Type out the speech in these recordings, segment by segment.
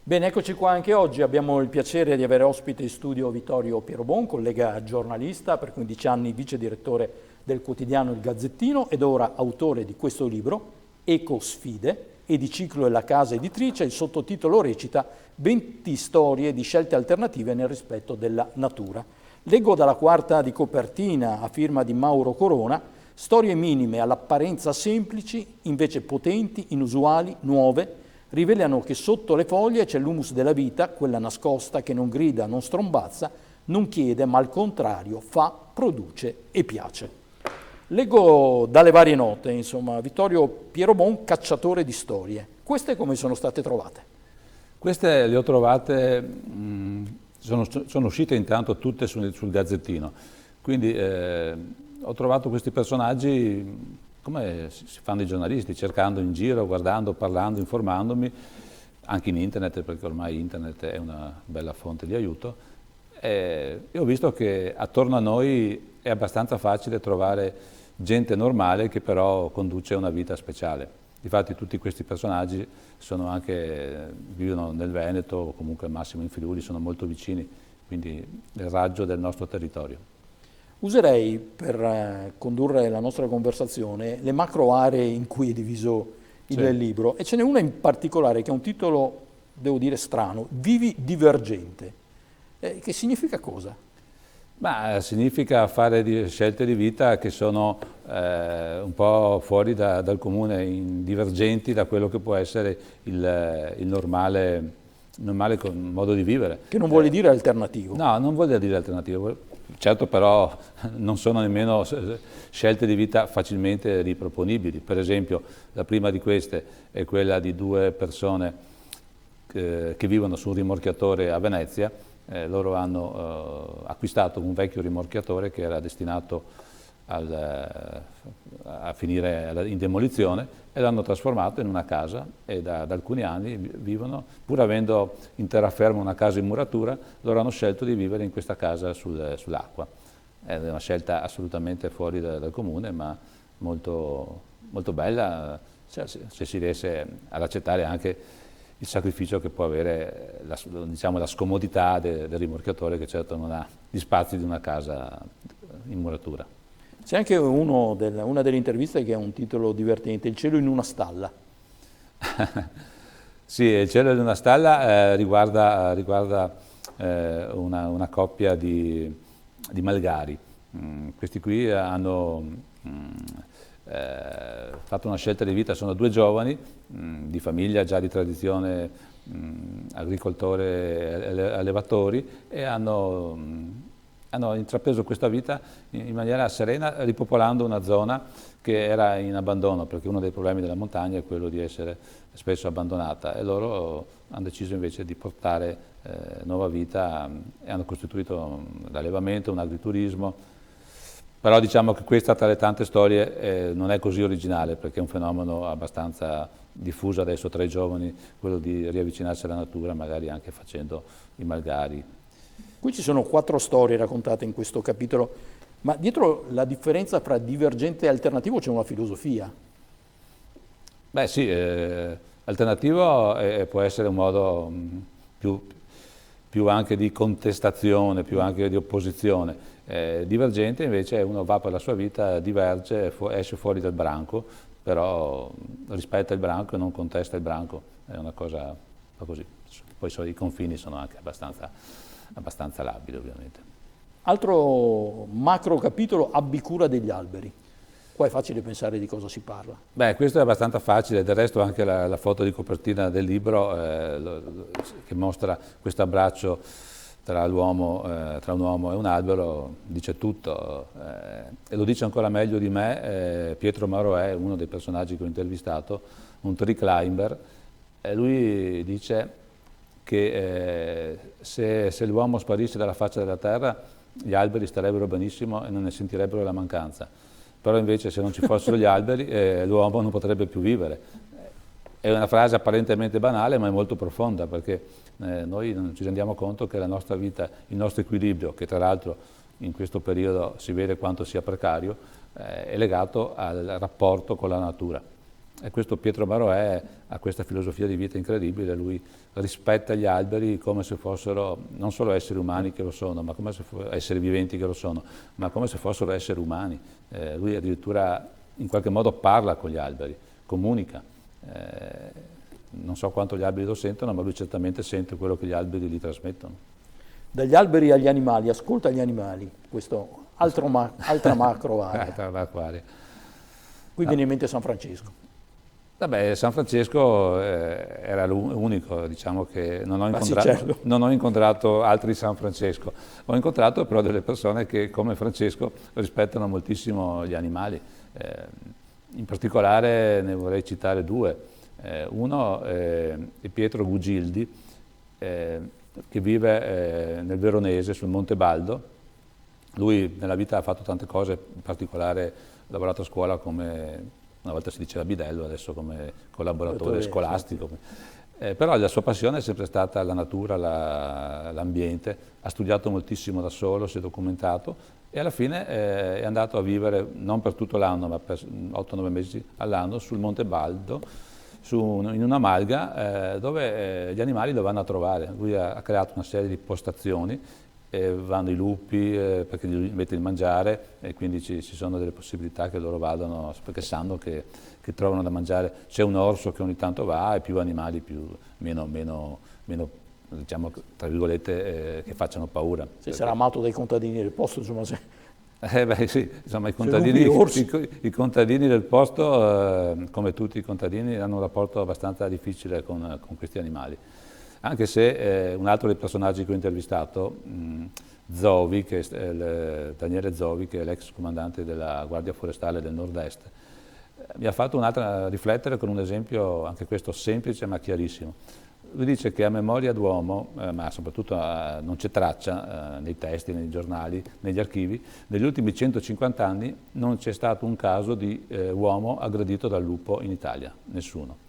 Bene, eccoci qua anche oggi. Abbiamo il piacere di avere ospite in studio Vittorio Pierobon, collega giornalista, per 15 anni vice direttore del quotidiano Il Gazzettino ed ora autore di questo libro, Ecosfide, Ediciclo e la casa editrice. Il sottotitolo recita 20 storie di scelte alternative nel rispetto della natura. Leggo dalla quarta di copertina, a firma di Mauro Corona, storie minime all'apparenza semplici, invece potenti, inusuali, nuove, rivelano che sotto le foglie c'è l'humus della vita, quella nascosta che non grida, non strombazza, non chiede, ma al contrario fa, produce e piace. Leggo dalle varie note, insomma, Vittorio Pierobon, cacciatore di storie. Queste come sono state trovate? Queste le ho trovate, sono uscite intanto tutte sul Gazzettino, quindi ho trovato questi personaggi come si fanno i giornalisti, cercando in giro, guardando, parlando, informandomi, anche in internet, perché ormai internet è una bella fonte di aiuto, e ho visto che attorno a noi è abbastanza facile trovare gente normale che però conduce una vita speciale. Difatti tutti questi personaggi vivono nel Veneto o comunque al massimo in Friuli, sono molto vicini, quindi nel raggio del nostro territorio. Userei per condurre la nostra conversazione le macro aree in cui è diviso il libro, e ce n'è una in particolare che ha un titolo, devo dire, strano, Vivi divergente. Che significa cosa? Ma significa fare scelte di vita che sono un po' fuori dal comune, divergenti da quello che può essere il normale modo di vivere. Che non vuole dire alternativo. No, non vuol dire alternativo. Certo, però non sono nemmeno scelte di vita facilmente riproponibili. Per esempio, la prima di queste è quella di due persone che vivono su un rimorchiatore a Venezia. Loro hanno acquistato un vecchio rimorchiatore che era destinato a finire in demolizione e l'hanno trasformato in una casa e da alcuni anni vivono, pur avendo in terraferma una casa in muratura, loro hanno scelto di vivere in questa casa sull'acqua. È una scelta assolutamente fuori dal comune, ma molto, molto bella, se si riesce ad accettare anche il sacrificio che può avere la scomodità del rimorchiatore, che certo non ha gli spazi di una casa in muratura. C'è anche una delle interviste che ha un titolo divertente, Il cielo in una stalla. Sì, Il cielo in una stalla riguarda una coppia di malgari. Questi qui hanno fatto una scelta di vita, sono due giovani di famiglia già di tradizione, agricoltori e allevatori, e hanno intrapreso questa vita in maniera serena, ripopolando una zona che era in abbandono, perché uno dei problemi della montagna è quello di essere spesso abbandonata, e loro hanno deciso invece di portare nuova vita e hanno costituito l'allevamento, un agriturismo. Però diciamo che questa, tra le tante storie, non è così originale, perché è un fenomeno abbastanza diffuso adesso tra i giovani, quello di riavvicinarsi alla natura, magari anche facendo i malgari. Qui ci sono 4 storie raccontate in questo capitolo, ma dietro la differenza fra divergente e alternativo c'è una filosofia. Beh sì, alternativo può essere un modo più anche di contestazione, più anche di opposizione. Divergente invece uno va per la sua vita, diverge, esce fuori dal branco, però rispetta il branco e non contesta il branco, è una cosa un po' così. Poi i confini sono anche abbastanza labili, ovviamente. Altro macro capitolo, Abbi cura degli alberi. Qua è facile pensare di cosa si parla. Beh, questo è abbastanza facile, del resto anche la foto di copertina del libro che mostra questo abbraccio tra un uomo e un albero dice tutto, e lo dice ancora meglio di me Pietro Maroè, uno dei personaggi che ho intervistato, un tree climber, e lui dice che se l'uomo sparisse dalla faccia della terra gli alberi starebbero benissimo e non ne sentirebbero la mancanza, però invece se non ci fossero gli alberi l'uomo non potrebbe più vivere. È una frase apparentemente banale, ma è molto profonda, perché noi non ci rendiamo conto che la nostra vita, il nostro equilibrio, che tra l'altro in questo periodo si vede quanto sia precario, è legato al rapporto con la natura. E questo Pietro Maroè ha questa filosofia di vita incredibile, lui rispetta gli alberi come se fossero non solo esseri umani che lo sono, ma come se esseri viventi che lo sono, ma come se fossero esseri umani. Lui addirittura in qualche modo parla con gli alberi, comunica. Non so quanto gli alberi lo sentono, ma lui certamente sente quello che gli alberi gli trasmettono. Dagli alberi agli animali, ascolta gli animali, questo altra macro area. Qui viene in mente San Francesco. Vabbè, San Francesco era l'unico, diciamo che non ho incontrato altri San Francesco, ho incontrato però delle persone che come Francesco rispettano moltissimo gli animali, in particolare ne vorrei citare due, uno è Pietro Gugildi che vive nel Veronese sul Monte Baldo. Lui nella vita ha fatto tante cose, in particolare ha lavorato a scuola come, una volta si diceva bidello, adesso come collaboratore scolastico. Però la sua passione è sempre stata la natura, l'ambiente, ha studiato moltissimo da solo, si è documentato e alla fine è andato a vivere, non per tutto l'anno, ma per 8-9 mesi all'anno, sul Monte Baldo, in una malga dove gli animali lo vanno a trovare. Lui ha creato una serie di postazioni, vanno i lupi perché gli mette il mangiare e quindi ci sono delle possibilità che loro vadano perché sanno che trovano da mangiare. C'è un orso che ogni tanto va e più animali, meno diciamo tra virgolette che facciano paura. Se sarà amato dai contadini del posto, insomma. Sì, insomma i contadini del posto, come tutti i contadini, hanno un rapporto abbastanza difficile con questi animali. Anche se un altro dei personaggi che ho intervistato, Zovi, Daniele Zovi, che è l'ex comandante della Guardia Forestale del Nord-Est, mi ha fatto riflettere con un esempio, anche questo semplice ma chiarissimo. Lui dice che a memoria d'uomo, ma soprattutto non c'è traccia nei testi, nei giornali, negli archivi, negli ultimi 150 anni non c'è stato un caso di uomo aggredito dal lupo in Italia, nessuno.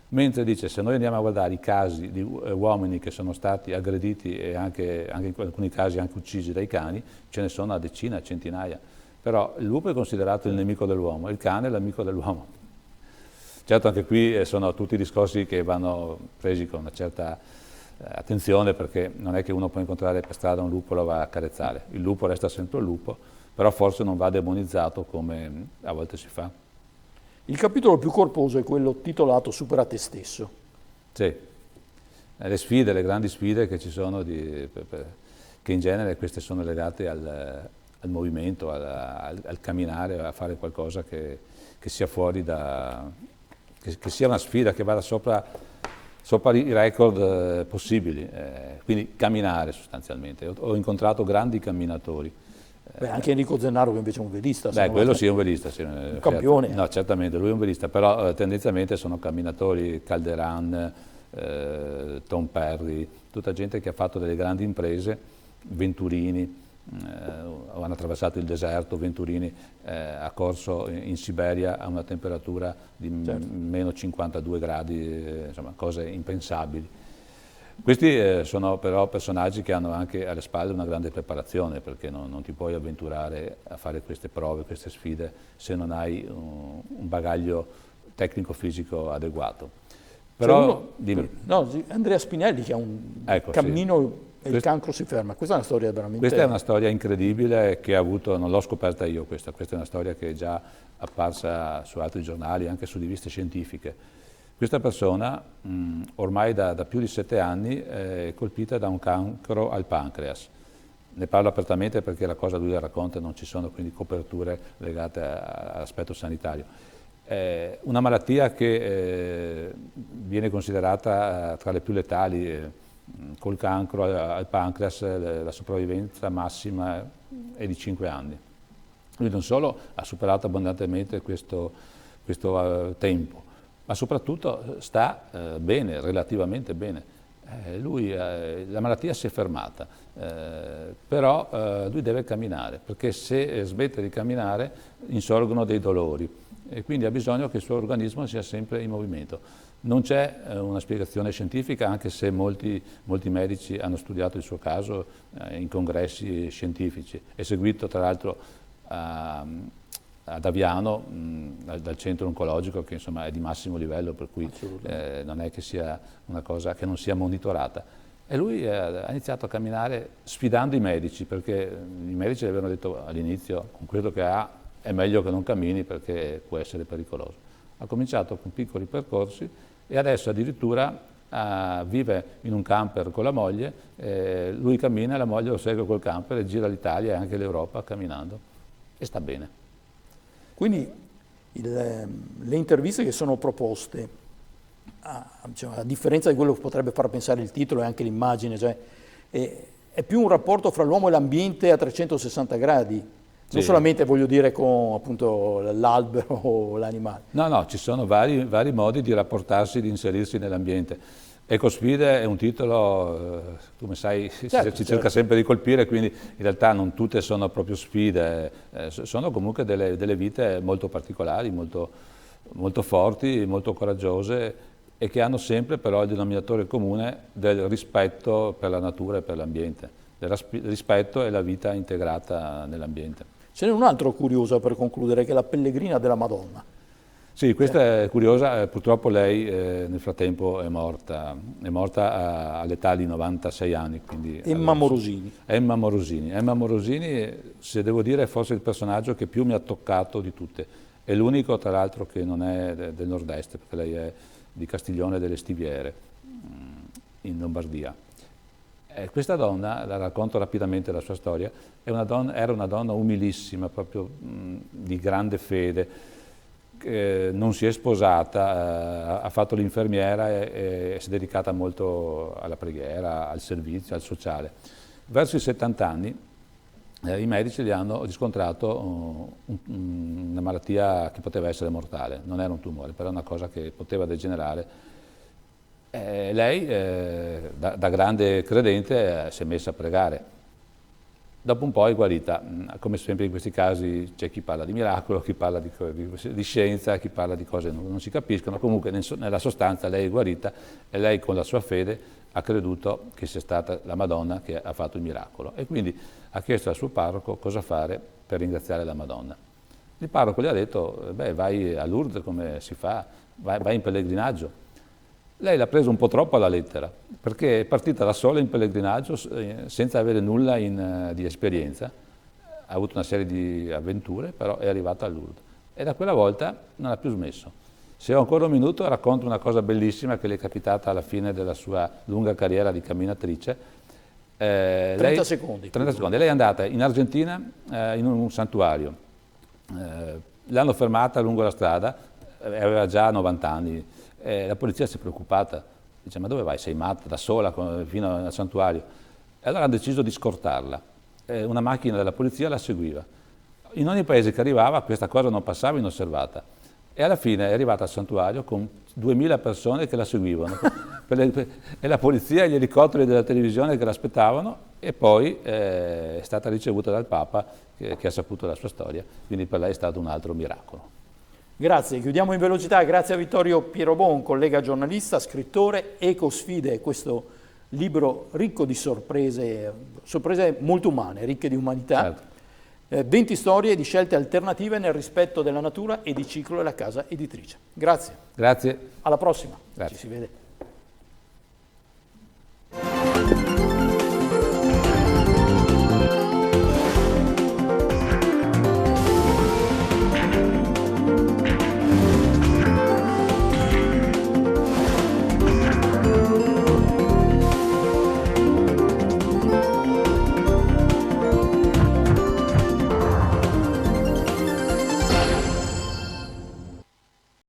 Mentre dice, se noi andiamo a guardare i casi di uomini che sono stati aggrediti e anche in alcuni casi anche uccisi dai cani, ce ne sono a decine, a centinaia. Però il lupo è considerato il nemico dell'uomo, il cane è l'amico dell'uomo. Certo anche qui sono tutti discorsi che vanno presi con una certa attenzione, perché non è che uno può incontrare per strada un lupo e lo va a accarezzare. Il lupo resta sempre il lupo, però forse non va demonizzato come a volte si fa. Il capitolo più corposo è quello titolato Supera te stesso. Sì, le sfide, le grandi sfide che ci sono, che in genere queste sono legate al movimento, al camminare, a fare qualcosa che sia fuori che sia una sfida, che vada sopra i record possibili, quindi camminare sostanzialmente. Ho incontrato grandi camminatori. Anche Enrico Zennaro che invece è un velista. Quello sì è un velista. Sì, un campione. No, certamente, lui è un velista, però tendenzialmente sono camminatori, Calderan, Tom Perry, tutta gente che ha fatto delle grandi imprese, Venturini, hanno attraversato il deserto, Venturini ha corso in Siberia a una temperatura di meno 52 gradi, insomma cose impensabili. Questi sono però personaggi che hanno anche alle spalle una grande preparazione, perché non ti puoi avventurare a fare queste prove, queste sfide, se non hai un bagaglio tecnico-fisico adeguato. Però, dimmi. Andrea Spinelli che ha un cammino e il cancro si ferma. Questa è una storia veramente... Questa è una storia incredibile che ha avuto, non l'ho scoperta io questa è una storia che è già apparsa su altri giornali, anche su riviste scientifiche. Questa persona ormai da più di 7 anni è colpita da un cancro al pancreas. Ne parlo apertamente perché la cosa lui la racconta, non ci sono quindi coperture legate all'aspetto sanitario. Una malattia che viene considerata tra le più letali, col cancro al pancreas la sopravvivenza massima è di 5 anni. Lui non solo ha superato abbondantemente questo tempo, ma soprattutto sta bene, relativamente bene. La malattia si è fermata, però lui deve camminare, perché se smette di camminare insorgono dei dolori e quindi ha bisogno che il suo organismo sia sempre in movimento. Non c'è una spiegazione scientifica, anche se molti medici hanno studiato il suo caso in congressi scientifici. È seguito tra l'altro ad Aviano, dal centro oncologico, che insomma è di massimo livello, per cui non è che sia una cosa che non sia monitorata. E lui ha iniziato a camminare sfidando i medici, perché i medici le avevano detto all'inizio: con quello che ha è meglio che non cammini perché può essere pericoloso. Ha cominciato con piccoli percorsi e adesso addirittura vive in un camper con la moglie, lui cammina e la moglie lo segue col camper e gira l'Italia e anche l'Europa camminando e sta bene. Quindi le interviste che sono proposte, diciamo, a differenza di quello che potrebbe far pensare il titolo e anche l'immagine, cioè, è più un rapporto fra l'uomo e l'ambiente a 360 gradi. Non solamente, voglio dire, con appunto l'albero o l'animale. No, ci sono vari modi di rapportarsi, di inserirsi nell'ambiente. Ecosfide è un titolo, come sai, si cerca sempre di colpire, quindi in realtà non tutte sono proprio sfide, sono comunque delle vite molto particolari, molto forti, molto coraggiose e che hanno sempre però il denominatore comune del rispetto per la natura e per l'ambiente, del rispetto e la vita integrata nell'ambiente. Ce n'è un altro curioso per concludere, che è la pellegrina della Madonna. Sì, questa è curiosa, purtroppo lei nel frattempo è morta all'età di 96 anni. Quindi Emma Morosini. Emma Morosini, se devo dire, è forse il personaggio che più mi ha toccato di tutte. È l'unico, tra l'altro, che non è del nord-est, perché lei è di Castiglione delle Stiviere, in Lombardia. Questa donna, la racconto rapidamente la sua storia, era una donna umilissima, proprio di grande fede, non si è sposata, ha fatto l'infermiera e si è dedicata molto alla preghiera, al servizio, al sociale. Verso i 70 anni i medici gli hanno riscontrato una malattia che poteva essere mortale, non era un tumore, però è una cosa che poteva degenerare. Lei, da grande credente, si è messa a pregare. Dopo un po' è guarita. Come sempre in questi casi c'è chi parla di miracolo, chi parla di scienza, chi parla di cose che non si capiscono. Comunque nella sostanza lei è guarita e lei con la sua fede ha creduto che sia stata la Madonna che ha fatto il miracolo. E quindi ha chiesto al suo parroco cosa fare per ringraziare la Madonna. Il parroco gli ha detto: beh, vai a Lourdes, come si fa, vai in pellegrinaggio. Lei l'ha preso un po' troppo alla lettera, perché è partita da sola in pellegrinaggio senza avere nulla di esperienza, ha avuto una serie di avventure, però è arrivata a Lourdes. E da quella volta non ha più smesso. Se ho ancora un minuto racconto una cosa bellissima che le è capitata alla fine della sua lunga carriera di camminatrice. 30 secondi. 30 secondi. Lei è andata in Argentina in un santuario. L'hanno fermata lungo la strada, aveva già 90 anni. La polizia si è preoccupata, dice: ma dove vai? Sei matta, da sola fino al santuario? E allora hanno deciso di scortarla. Una macchina della polizia la seguiva. In ogni paese che arrivava questa cosa non passava inosservata. E alla fine è arrivata al santuario con 2000 persone che la seguivano, e la polizia e gli elicotteri della televisione che l'aspettavano, e poi è stata ricevuta dal Papa che ha saputo la sua storia, quindi per lei è stato un altro miracolo. Grazie, chiudiamo in velocità. Grazie a Vittorio Pierobon, collega giornalista, scrittore. Ecosfide, questo libro ricco di sorprese molto umane, ricche di umanità. Certo. 20 storie di scelte alternative nel rispetto della natura e di Ciclo e la casa editrice. Grazie. Grazie. Alla prossima. Grazie. Ci si vede.